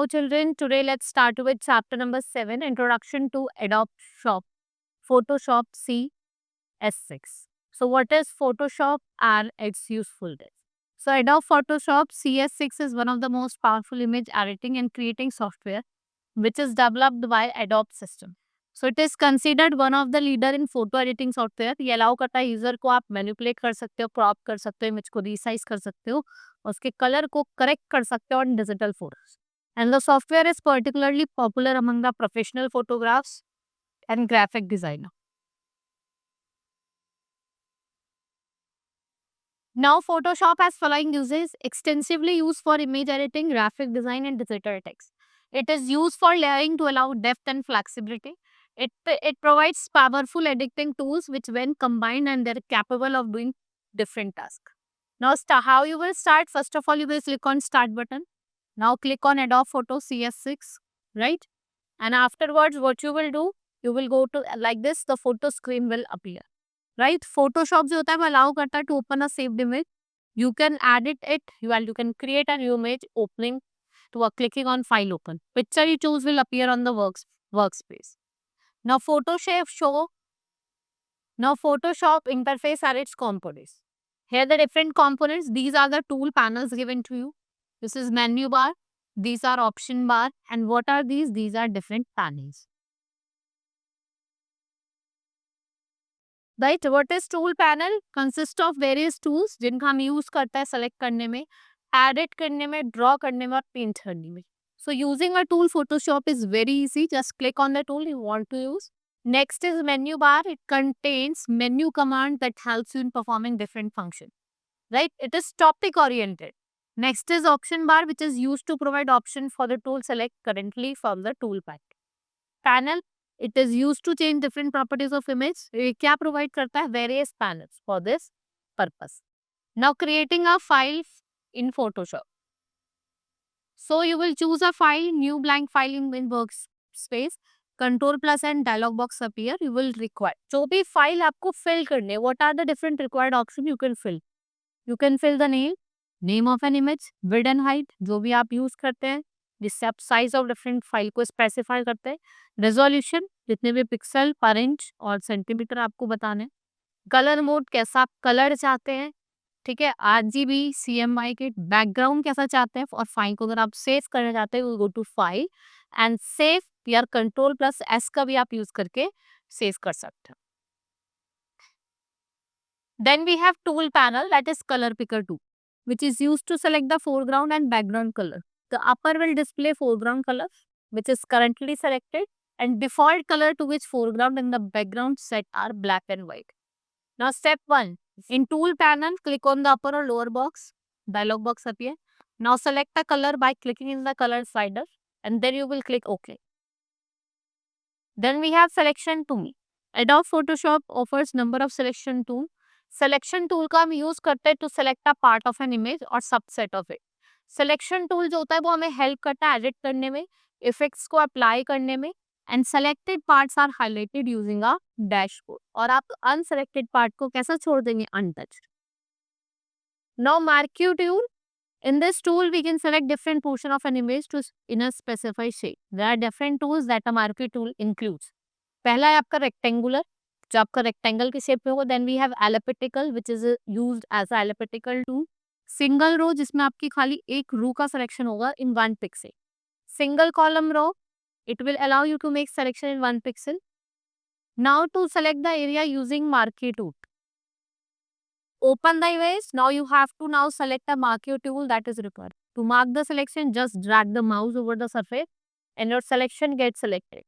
children, today let's start with chapter number 7, Introduction to Adobe Shop, Photoshop CS6. So what is Photoshop and its usefulness? So Adobe Photoshop CS6 is one of the most powerful image editing and creating software which is developed by Adobe system. So it is considered one of the leader in photo editing software. ये allow करता है user को आप manipulate कर सकते हो, crop कर सकते हो, इमेज को रिसाइज कर सकते हो, उसके कलर को करेक्ट कर सकते हो on digital photos. And the software is particularly popular among the professional photographs and graphic designer. Now, Photoshop has following uses: extensively used for image editing, graphic design, and digital text. It is used for layering to allow depth and flexibility. It provides powerful editing tools which, when combined, and they're capable of doing different tasks. Now, how you will start? First of all, you will click on Start button. Now, click on Adobe Photo CS6, right? And afterwards, what you will do? You will go to like this. The photo screen will appear. Right? Photoshop जो होता है वो allow करता है to open a saved image. You can edit it. You can create a new image opening to a clicking on file open. Picture you choose will appear on the workspace. Now Photoshop interface are its components. Here the different components. These are the tool panels given to you. This is menu bar. These are option bar. And what are these? These are different panels. Right, what is tool panel? Consists of various tools जिनका हम use करता है select करने में, edit करने में, draw करने में और पेंट करने में. So using a tool Photoshop is very easy. Just click on the tool you want to use. Next is menu bar. It contains menu command that helps you in performing different functions. Right, it is topic oriented. Next is option bar, which is used to provide option for the tool select currently from the tool panel. It is used to change different properties of image. ये क्या provide करता है? Various panels for this purpose. Now creating a file in Photoshop. So you will choose a file, new blank file in workspace. Control plus and dialog box appear. You will require जो भी file आपको fill करने. What are the different required options you can fill? You can fill the name of an image, width and height जो भी आप use करते हैं, जिससे आप साइज ऑफ डिफरेंट फाइल को स्पेसिफाई करते हैं. रेजोल्यूशन जितने भी पिक्सल पर इंच और सेंटीमीटर आपको बताने. कलर मोड कैसा आप कलर चाहते हैं, ठीक है, RGB, CMYK के बैकग्राउंड कैसा चाहते हैं. और फाइल को अगर आप सेव करना चाहते हैं go to file and save या कंट्रोल प्लस S का भी आप यूज करके सेव कर सकते हैं. Then we have tool panel, that is color picker tool, which is used to select the foreground and background color. The upper will display foreground color, which is currently selected, and default color to which foreground and the background set are black and white. Now step 1. In tool panel, click on the upper or lower box. Dialog box appear. Now select a color by clicking in the color slider, and then you will click OK. Then we have selection tool. Adobe Photoshop offers number of selection tool. Selection tool का हम use करते हैं to select a part of an image or subset of it. Selection tool जो होता है वो हमें help करता है एडिट करने में, इफेक्ट्स को अप्लाई करने में, and selected parts are highlighted using a dashboard. और आप अनसेलेक्टेड पार्ट को कैसा छोड़ देंगे? Untouched. Now marquee tool. In this tool, we can select different portion of an image to in a specified shape. There are different tools that a marquee tool includes. पहला है आपका rectangular, जो आपका rectangle के shape में होगा. Then we have elliptical, which is used as a elliptical tool. Single row, जिसमें आपकी खाली एक row का selection होगा in one pixel. Single column row, it will allow you to make selection in one pixel. Now to select the area using marquee tool. Open the image. Now you have to now select a marquee tool that is required. To mark the selection, just drag the mouse over the surface and your selection gets selected.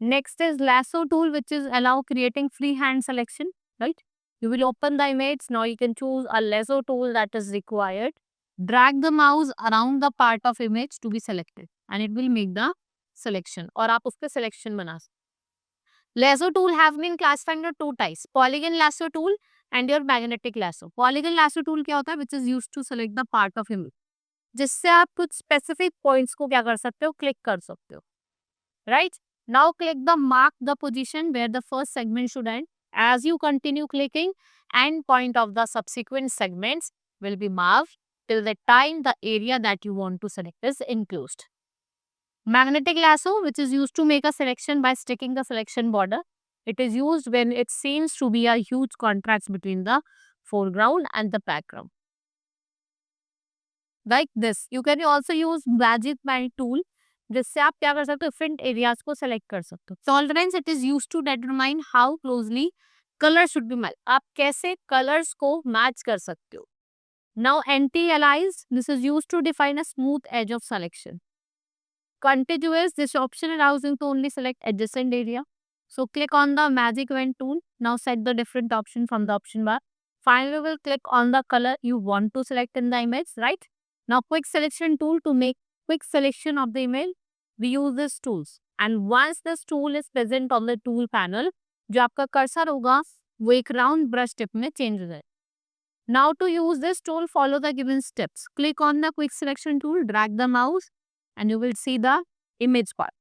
Next is lasso tool, which is allow creating freehand selection, right? You will open the image. Now you can choose a lasso tool that is required. Drag the mouse around the part of image to be selected and it will make the selection. और आप उस पे selection बना सकते. Lasso tool have been classified into two types: polygon lasso tool and your magnetic lasso. Polygon lasso tool क्या होता है? Which is used to select the part of image. जिससे आप कुछ specific points को क्या कर सकते हो? Click कर सकते हो. Right? Now click the mark the position where the first segment should end. As you continue clicking, end point of the subsequent segments will be marked till the time the area that you want to select is enclosed. Magnetic lasso, which is used to make a selection by sticking the selection border. It is used when it seems to be a huge contrast between the foreground and the background. Like this. You can also use magic band tool, जिससे आप क्या कर सकते हो, different areas को select कर सकते हो. Tolerance, it is use to determine how closely colour should be match. आप कैसे कलर्स को मैच कर सकते हो. Now anti alias, this is use to define a smooth edge of selection. Contiguous, this option allows you to only select adjacent area. So click on the magic wand tool. Now set the different option from the option bar. Finally, we'll click on the color you want to select in the image, right? Now quick selection tool, to make quick selection of the image, we use these tools. And once this tool is present on the tool panel, जो आपका cursor होगा वो एक round brush tip में change हो जाए. Now to use this tool, follow the given steps. Click on the quick selection tool, drag the mouse and you will see the image part.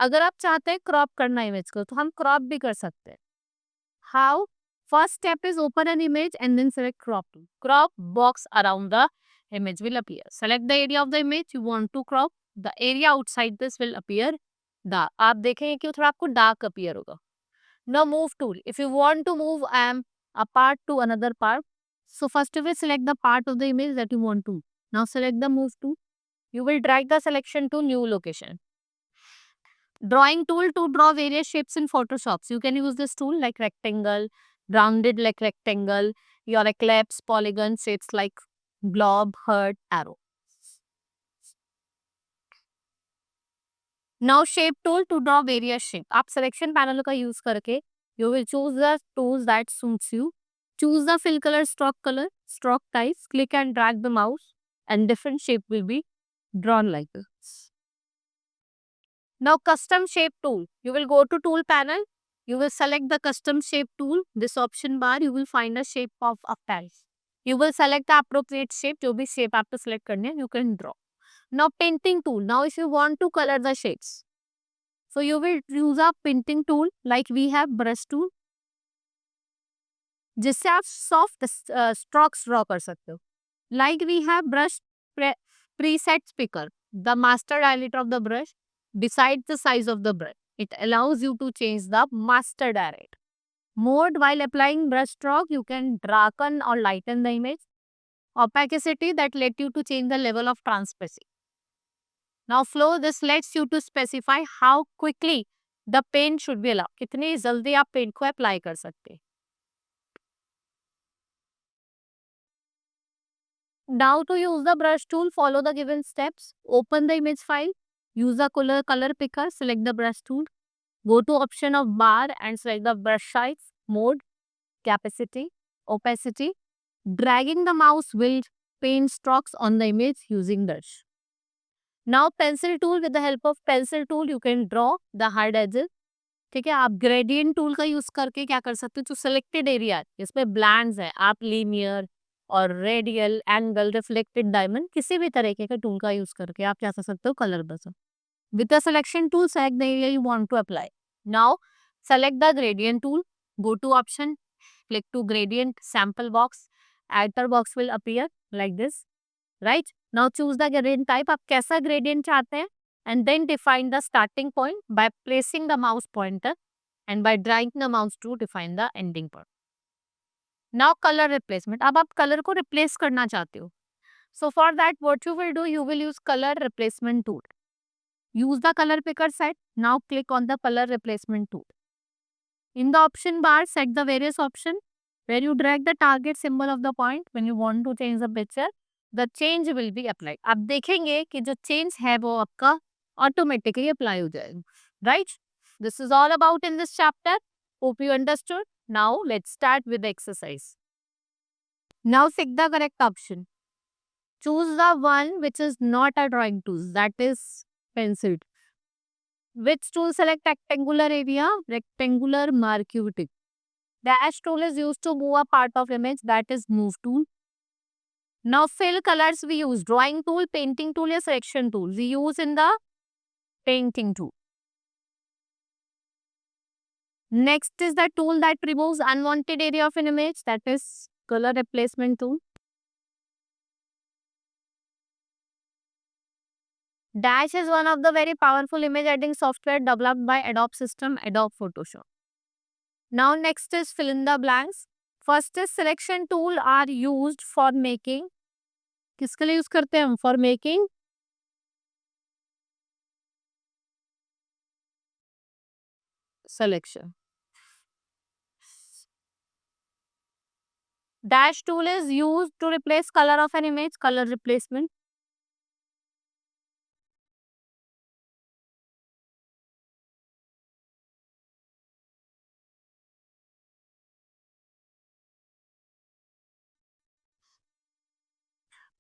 अगर आप चाहते हैं क्रॉप करना इमेज को, तो हम क्रॉप भी कर सकते हैं. How? First step is open an image and then select crop tool. Crop box around the image will appear. Select the area of the image you want to crop. The area outside this will appear dark. आप देखेंगे कि थोड़ा आपको dark appear होगा. Now move tool. If you want to move a part to another part, so first of all select the part of the image that you want to. Now select the move tool. You will drag the selection to new location. Drawing tool, to draw various shapes in Photoshop. So you can use this tool like rectangle, rounded like rectangle, your eclipse, polygon, shapes like blob, heart, arrow. Now shape tool, to draw various shape. आप selection panel का use करके you will choose the tools that suits you. Choose the fill color, stroke type, click and drag the mouse and different shape will be drawn like this. Now custom shape tool. You will go to tool panel. You will select the custom shape tool. This option bar you will find a shape of a tiles. You will select the appropriate shape. जो भी shape आपको select करने हैं, you can draw. Now painting tool. Now if you want to color the shades, so you will use a painting tool like we have brush tool, जिससे आप soft strokes draw कर सकते हो. Like we have brush preset picker, the master diameter of the brush. Besides the size of the brush, it allows you to change the master diameter. Mode, while applying brush stroke, you can darken or lighten the image. Opacity, that let you to change the level of transparency. Now flow, this lets you to specify how quickly the paint should be allowed. कितनी जल्दी आप paint को apply कर सकते हैं. Now to use the brush tool, follow the given steps. Open the image file. Use the color picker. Select the brush tool. Go to option of bar and select the brush size, mode, capacity, opacity. Dragging the mouse will paint strokes on the image using brush. Now pencil tool, with the help of pencil tool you can draw the hard edges. ठीक है, आप gradient tool का use करके क्या कर सकते हो, जो सिलेक्टेड एरिया जिसमें ब्लैंड्स है, आप लीनियर और रेडियल, एंगल, रिफ्लेक्टेड डायमंड, किसी भी तरीके के टूल का यूज करके आप क्या कर सकते हो, कलर बदल. With the selection tool, select the area you want to apply. Now, select the gradient tool. Go to option, click to gradient sample box. Outer box will appear like this, right? Now, choose the gradient type. आप कैसा gradient चाहते हैं? And then define the starting point by placing the mouse pointer and by dragging the mouse to define the ending point. Now, color replacement. अब आप color को replace करना चाहते हो. So, for that, what you will do, you will use color replacement tool. Use the color picker set. Now click on the color replacement tool. In the option bar, set the various option where you drag the target symbol of the point when you want to change the picture. The change will be applied. आप देखेंगे कि जो change है वो आपका automatically apply हो जाएगा. Right? This is all about in this chapter. Hope you understood. Now let's start with the exercise. Now select the correct option. Choose the one which is not a drawing tool, that is pencil. Which tool? Select rectangular area, rectangular marquee. Dash tool is used to move a part of image, that is move tool. Now fill colors we use drawing tool, painting tool, or selection tool. We use in the painting tool. Next is the tool that removes unwanted area of an image, that is color replacement tool. Dash is one of the very powerful image editing software developed by Adobe system, Adobe Photoshop. Now next is fill in the blanks. First is selection tool are used for making. किसके लिए use करते हैं हम? For making selection. Dash tool is used to replace color of an image, color replacement.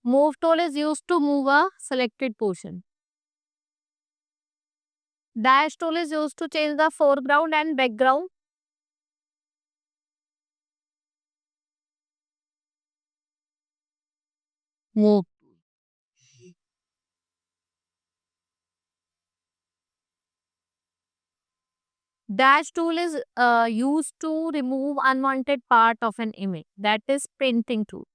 Move tool is used to move a selected portion. Dash tool is used to change the foreground and background. Move. Dash tool is used to remove unwanted part of an image. That is painting tool.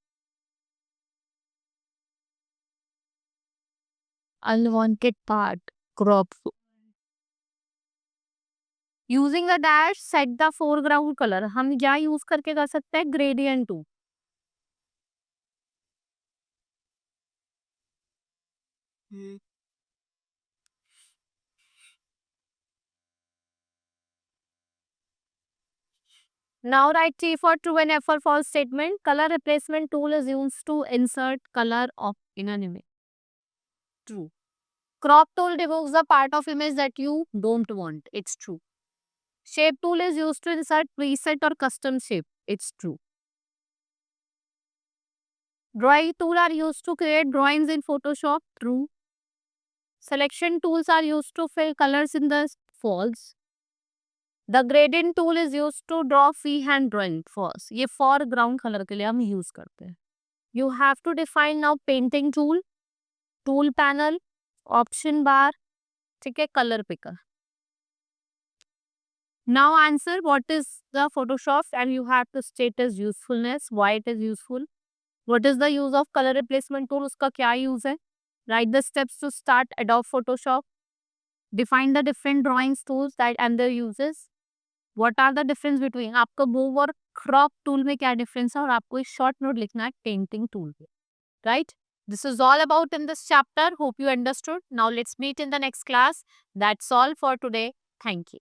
Unwanted part. Crop. Using the dash, set the foreground color. हम क्या use करके कर सकते हैं? Gradient tool. Now write T for true and F for false statement. Color replacement tool is used to insert color of in an image. True. Crop tool removes the part of image that you don't want. It's true. Shape tool is used to insert preset or custom shape. It's true. Drawing tool are used to create drawings in Photoshop. True. Selection tools are used to fill colors in the false. The gradient tool is used to draw freehand drawing. False. ये foreground color के लिए हम use करते हैं. You have to define now painting tool, tool panel, option bar, ठीक है, color picker. Now answer what is the Photoshop and you have to state its usefulness, why it is useful. What is the use of color replacement tool? उसका क्या use है? Write the steps to start Adobe Photoshop. Define the different drawings tools that and their uses. What are the difference between आपको move और crop tool में क्या difference है और आपको एक short note लिखना है painting tool पे. Right? This is all about in this chapter. Hope you understood. Now let's meet in the next class. That's all for today. Thank you.